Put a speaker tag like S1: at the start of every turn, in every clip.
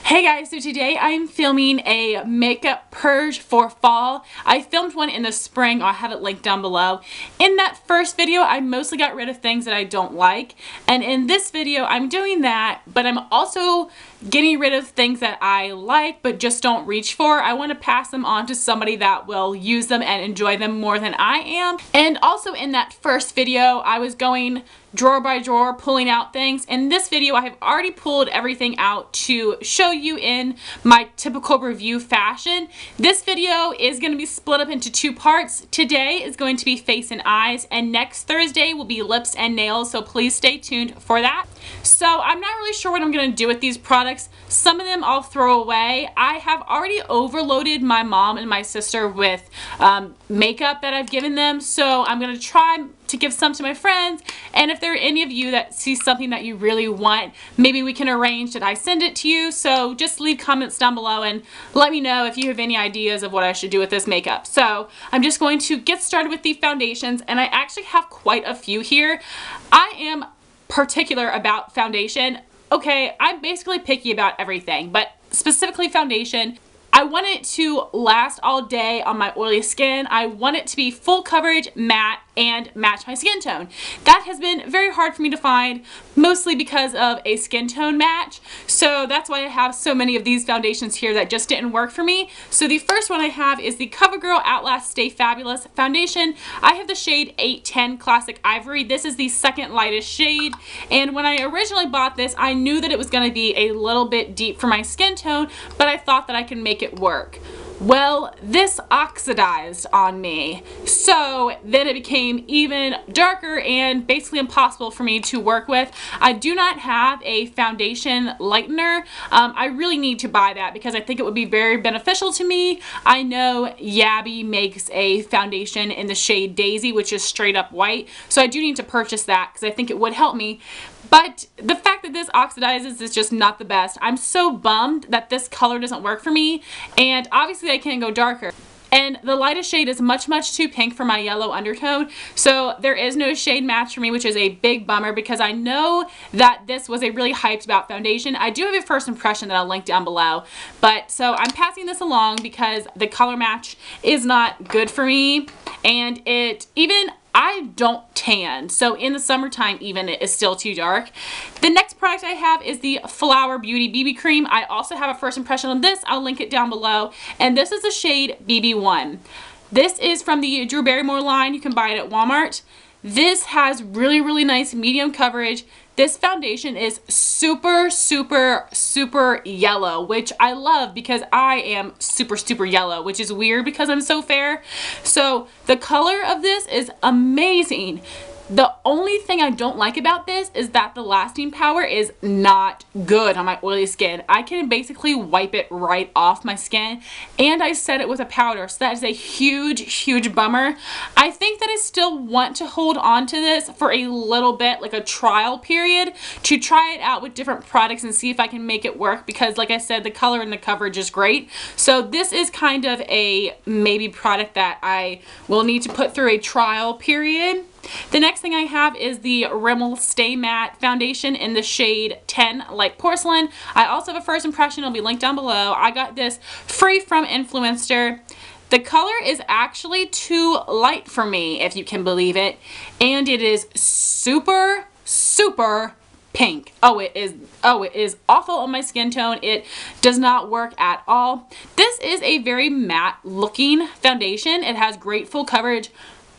S1: Hey guys, so today I'm filming a makeup purge for fall. I filmed one in the spring, I'll have it linked down below. In that first video, I mostly got rid of things that I don't like. And in this video, I'm doing that, but I'm also getting rid of things that I like but just don't reach for. I want to pass them on to somebody that will use them and enjoy them more than I am. And also in that first video, I was going drawer by drawer pulling out things. In this video, I have already pulled everything out to show you in my typical review fashion. This video is going to be split up into two parts. Today is going to be face and eyes, and next Thursday will be lips and nails, so please stay tuned for that. So I'm not really sure what I'm going to do with these products. Some of them I'll throw away. I have already overloaded my mom and my sister with makeup that I've given them, so I'm going to try to give some to my friends, and if there are any of you that see something that you really want, maybe we can arrange that I send it to you. So just leave comments down below and let me know if you have any ideas of what I should do with this makeup. So I'm just going to get started with the foundations, and I actually have quite a few here. I am particular about foundation. Okay, I'm basically picky about everything, but specifically foundation. I want it to last all day on my oily skin. I want it to be full coverage, matte, and match my skin tone. That has been very hard for me to find, mostly because of a skin tone match. So that's why I have so many of these foundations here that just didn't work for me. So the first one I have is the CoverGirl Outlast Stay Fabulous foundation. I have the shade 810 Classic Ivory. This is the second lightest shade. And when I originally bought this, I knew that it was going to be a little bit deep for my skin tone, but I thought that I could make it work. Well, this oxidized on me, so then it became even darker and basically impossible for me to work with. I do not have a foundation lightener. I really need to buy that because I think it would be very beneficial to me. I know Yabby makes a foundation in the shade Daisy, which is straight up white, so I do need to purchase that because I think it would help me. But the fact that this oxidizes is just not the best. I'm so bummed that this color doesn't work for me, and obviously I can't go darker. And the lightest shade is much too pink for my yellow undertone, so there is no shade match for me, which is a big bummer because I know that this was a really hyped about foundation. I do have a first impression that I'll link down below, but so I'm passing this along because the color match is not good for me, and I don't tan, so in the summertime even it is still too dark. The next product I have is the Flower Beauty BB Cream. I also have a first impression on this. I'll link it down below, and this is the shade BB1. This is from the Drew Barrymore line. You can buy it at Walmart. This has really nice medium coverage. This foundation is super yellow, which I love because I am super yellow, which is weird because I'm so fair. So the color of this is amazing. The only thing I don't like about this is that the lasting power is not good on my oily skin. I can basically wipe it right off my skin, and I set it with a powder, so that is a huge bummer. I think that I still want to hold on to this for a little bit, like a trial period, to try it out with different products and see if I can make it work because, like I said, the color and the coverage is great. So this is kind of a maybe product that I will need to put through a trial period. The next thing I have is the Rimmel Stay Matte Foundation in the shade 10 Light Porcelain. I also have a first impression. It'll be linked down below. I got this free from Influencer. The color is actually too light for me, if you can believe it, and it is super pink. It is awful on my skin tone. It does not work at all. This is a very matte looking foundation. It has great full coverage,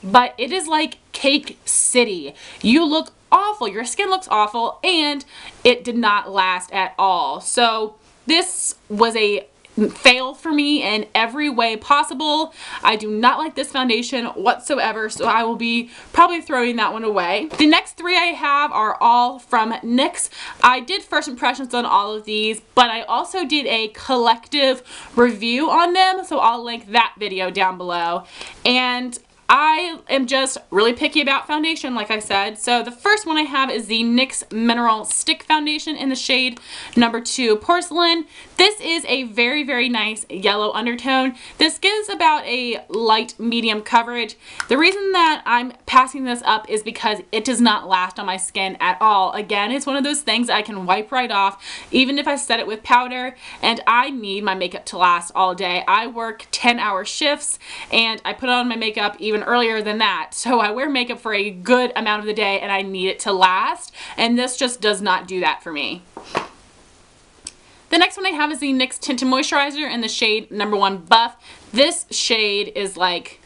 S1: but it is like Cake City. You look awful, your skin looks awful, and it did not last at all. So this was a fail for me in every way possible. I do not like this foundation whatsoever, so I will be probably throwing that one away. The next three I have are all from NYX. I did first impressions on all of these, but I also did a collective review on them, so I'll link that video down below. And I am just really picky about foundation, like I said. So the first one I have is the NYX Mineral Stick Foundation in the shade number 2 Porcelain. This is a very, very nice yellow undertone. This gives about a light medium coverage. The reason that I'm passing this up is because it does not last on my skin at all. Again, it's one of those things I can wipe right off, even if I set it with powder, and I need my makeup to last all day. I work 10-hour shifts, and I put on my makeup even earlier than that. So I wear makeup for a good amount of the day and I need it to last, and this just does not do that for me. The next one I have is the NYX Tinted Moisturizer in the shade number 1 Buff. This shade is like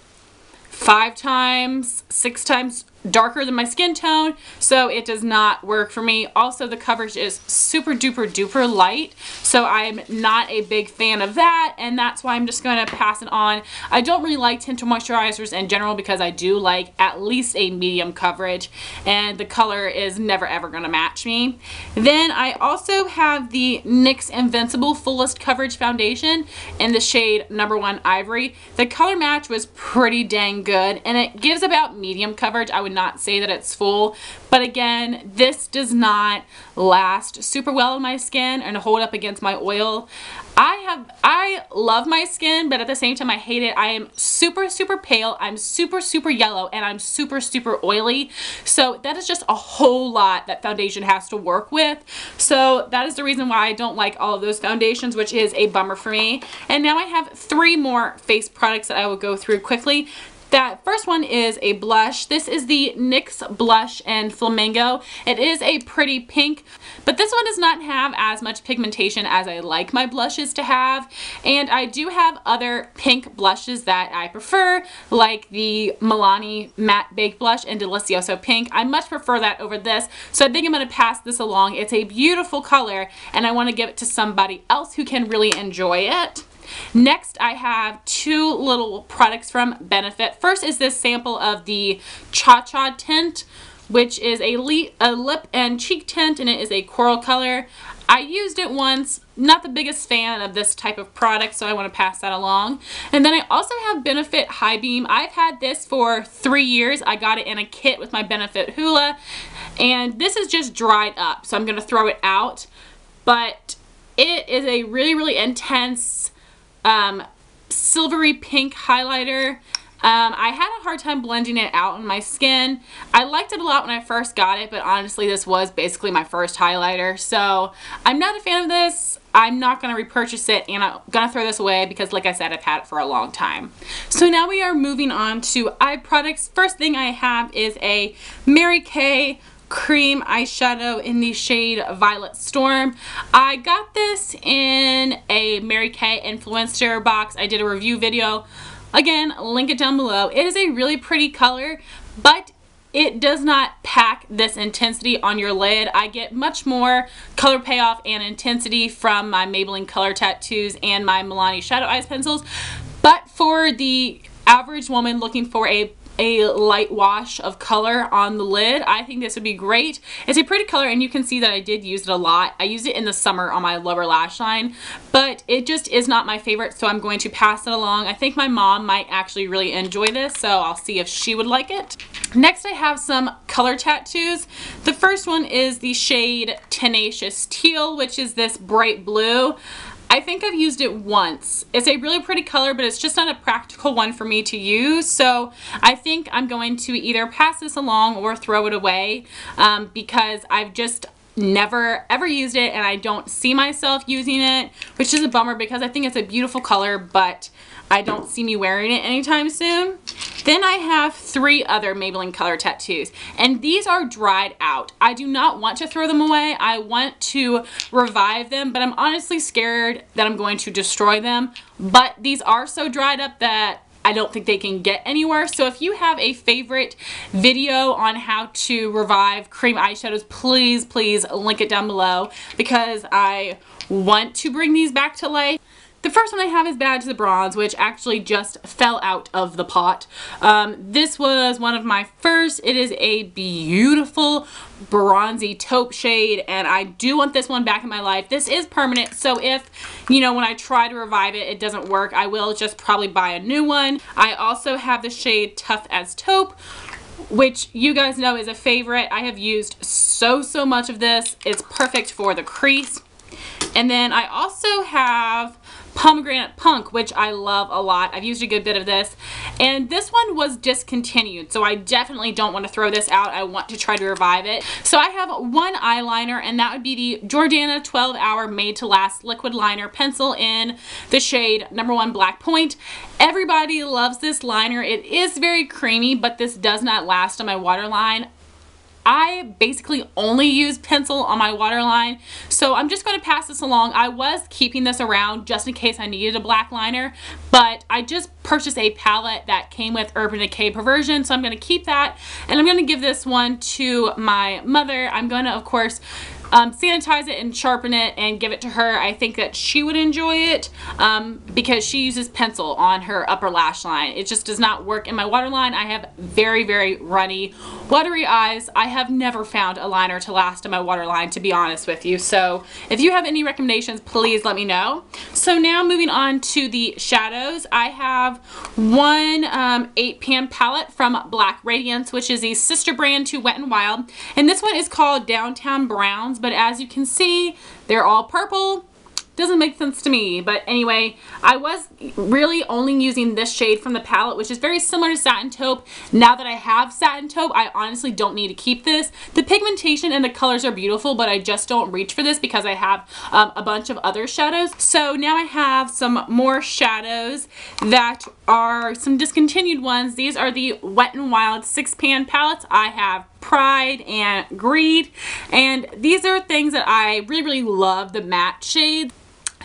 S1: 5 times, 6 times darker than my skin tone, so it does not work for me. Also, the coverage is super duper duper light, so I'm not a big fan of that, and that's why I'm just going to pass it on. I don't really like tinted moisturizers in general because I do like at least a medium coverage, and the color is never ever going to match me. Then I also have the NYX Invincible Fullest Coverage Foundation in the shade number 1 Ivory. The color match was pretty dang good, and it gives about medium coverage. I would not say that it's full, but again, this does not last super well on my skin and hold up against my oil. I love my skin, but at the same time I hate it. I am super pale, I'm super yellow, and I'm super oily, so that is just a whole lot that foundation has to work with. So that is the reason why I don't like all of those foundations, which is a bummer for me. And now I have 3 more face products that I will go through quickly. That first one is a blush. This is the NYX Blush in Flamingo. It is a pretty pink, but this one does not have as much pigmentation as I like my blushes to have. And I do have other pink blushes that I prefer, like the Milani Matte Baked Blush in Delicioso Pink. I much prefer that over this, so I think I'm going to pass this along. It's a beautiful color, and I want to give it to somebody else who can really enjoy it. Next, I have 2 little products from Benefit. First is this sample of the Cha Cha tint, which is a lip and cheek tint, and it is a coral color. I used it once, not the biggest fan of this type of product, so I want to pass that along. And then I also have Benefit High Beam. I've had this for 3 years. I got it in a kit with my Benefit Hoola, and this is just dried up, so I'm going to throw it out. But it is a really intense silvery pink highlighter. I had a hard time blending it out on my skin. I liked it a lot when I first got it, but honestly this was basically my first highlighter, so I'm not a fan of this. I'm not going to repurchase it, and I'm going to throw this away because, like I said, I've had it for a long time. So now we are moving on to eye products. First thing I have is a Mary Kay cream eyeshadow in the shade Violet Storm. I got this in a Mary Kay influencer box. I did a review video. Again, link it down below. It is a really pretty color, but it does not pack this intensity on your lid. I get much more color payoff and intensity from my Maybelline Color Tattoos and my Milani Shadow Eyes pencils, but for the average woman looking for a light wash of color on the lid, I think this would be great. It's a pretty color, and you can see that I did use it a lot. I used it in the summer on my lower lash line, but it just is not my favorite, so I'm going to pass it along. I think my mom might actually really enjoy this, so I'll see if she would like it. Next, I have some color tattoos. The first one is the shade Tenacious Teal, which is this bright blue. I think I've used it once. It's a really pretty color, but it's just not a practical one for me to use, so I think I'm going to either pass this along or throw it away because I've just never ever used it, and I don't see myself using it, which is a bummer because I think it's a beautiful color, but I don't see me wearing it anytime soon. Then I have 3 other Maybelline color tattoos, and these are dried out. I do not want to throw them away. I want to revive them, but I'm honestly scared that I'm going to destroy them. But these are so dried up that I don't think they can get anywhere. So if you have a favorite video on how to revive cream eyeshadows, please link it down below because I want to bring these back to life. The first one I have is Bad to the Bronze, which actually just fell out of the pot. This was one of my first. It is a beautiful bronzy taupe shade, and I do want this one back in my life. This is permanent, so if, you know, when I try to revive it, it doesn't work, I will just probably buy a new one. I also have the shade Tough as Taupe, which you guys know is a favorite. I have used so much of this. It's perfect for the crease. And then I also have Pomegranate Punk, which I love a lot. I've used a good bit of this, and this one was discontinued, so I definitely don't want to throw this out. I want to try to revive it. So I have one eyeliner, and that would be the Jordana 12 Hour Made to Last Liquid Liner Pencil in the shade number 1 Black Point. Everybody loves this liner. It is very creamy, but this does not last on my waterline. I basically only use pencil on my waterline, so I'm just going to pass this along. I was keeping this around just in case I needed a black liner, but I just purchased a palette that came with Urban Decay Perversion, so I'm going to keep that, and I'm going to give this one to my mother. I'm going to, of course, sanitize it and sharpen it and give it to her. I think that she would enjoy it because she uses pencil on her upper lash line. It just does not work in my waterline. I have very runny, watery eyes. I have never found a liner to last in my waterline, to be honest with you. So if you have any recommendations, please let me know. So now moving on to the shadows, I have one 8-pan palette from Black Radiance, which is a sister brand to Wet n Wild, and this one is called Downtown Browns. But as you can see, they're all purple. Doesn't make sense to me, but anyway, I was really only using this shade from the palette, which is very similar to Satin Taupe. Now that I have Satin Taupe, I honestly don't need to keep this. The pigmentation and the colors are beautiful, but I just don't reach for this because I have a bunch of other shadows. So now I have some more shadows that are some discontinued ones. These are the Wet n Wild 6-pan palettes. I have Pride and Greed, and these are things that I really love, the matte shades.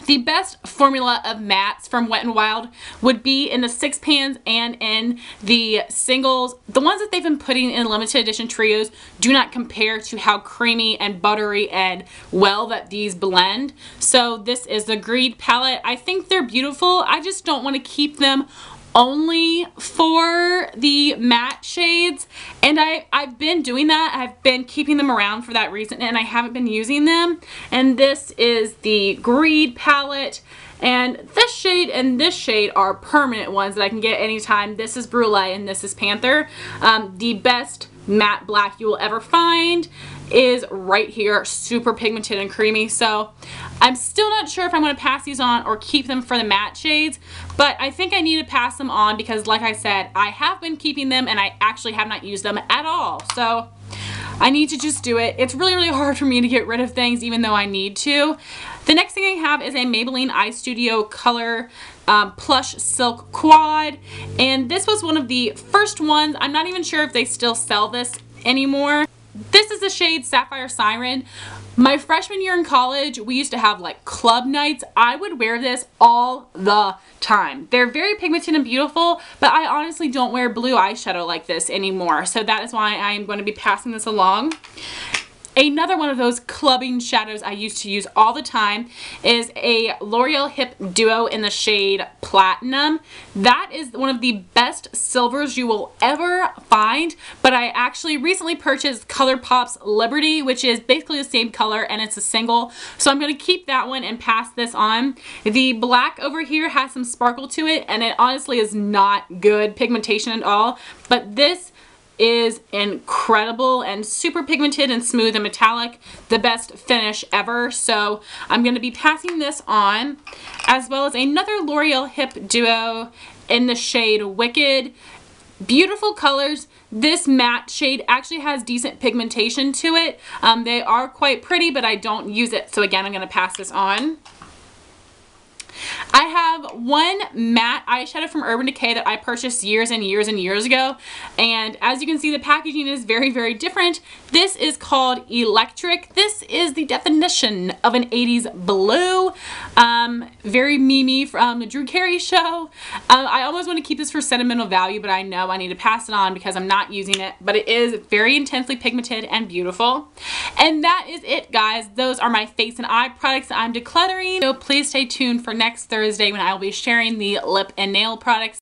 S1: The best formula of mattes from Wet n Wild would be in the 6 pans and in the singles. The ones that they've been putting in limited edition trios do not compare to how creamy and buttery and well that these blend. So this is the Greed palette. I think they're beautiful. I just don't want to keep them only for the matte shades, and I've been doing that. I've been keeping them around for that reason, and I haven't been using them. And this is the Greed palette, and this shade and this shade are permanent ones that I can get anytime. This is Brulee and this is Panther. The best matte black you will ever find is right here, super pigmented and creamy. So I'm still not sure if I'm going to pass these on or keep them for the matte shades, but I think I need to pass them on because, like I said, I have been keeping them and I actually have not used them at all. So I need to just do it. It's really hard for me to get rid of things even though I need to. The next thing I have is a Maybelline Eye Studio Color Plush Silk Quad, and this was one of the first ones. I'm not even sure if they still sell this anymore. This is the shade Sapphire Siren. My freshman year in college, we used to have like club nights. I would wear this all the time. They're very pigmented and beautiful, but I honestly don't wear blue eyeshadow like this anymore. So that is why I am going to be passing this along. Another one of those clubbing shadows I used to use all the time is a L'Oreal Hip Duo in the shade Platinum. That is one of the best silvers you will ever find, but I actually recently purchased ColourPop's Liberty, which is basically the same color and it's a single. So I'm going to keep that one and pass this on. The black over here has some sparkle to it, and it honestly is not good pigmentation at all, but this is incredible and super pigmented and smooth and metallic. The best finish ever. So I'm going to be passing this on, as well as another L'Oreal Hip Duo in the shade Wicked. Beautiful colors. This matte shade actually has decent pigmentation to it. They are quite pretty, but I don't use it. So again, I'm going to pass this on. I have one matte eyeshadow from Urban Decay that I purchased years and years and years ago. And as you can see, the packaging is very, very different. This is called Electric. This is the definition of an 80s blue. Very Mimi from the Drew Carey show. I almost want to keep this for sentimental value, but I know I need to pass it on because I'm not using it. But it is very intensely pigmented and beautiful. And that is it, guys. Those are my face and eye products I'm decluttering. So please stay tuned for next Thursday when I will be sharing the lip and nail products.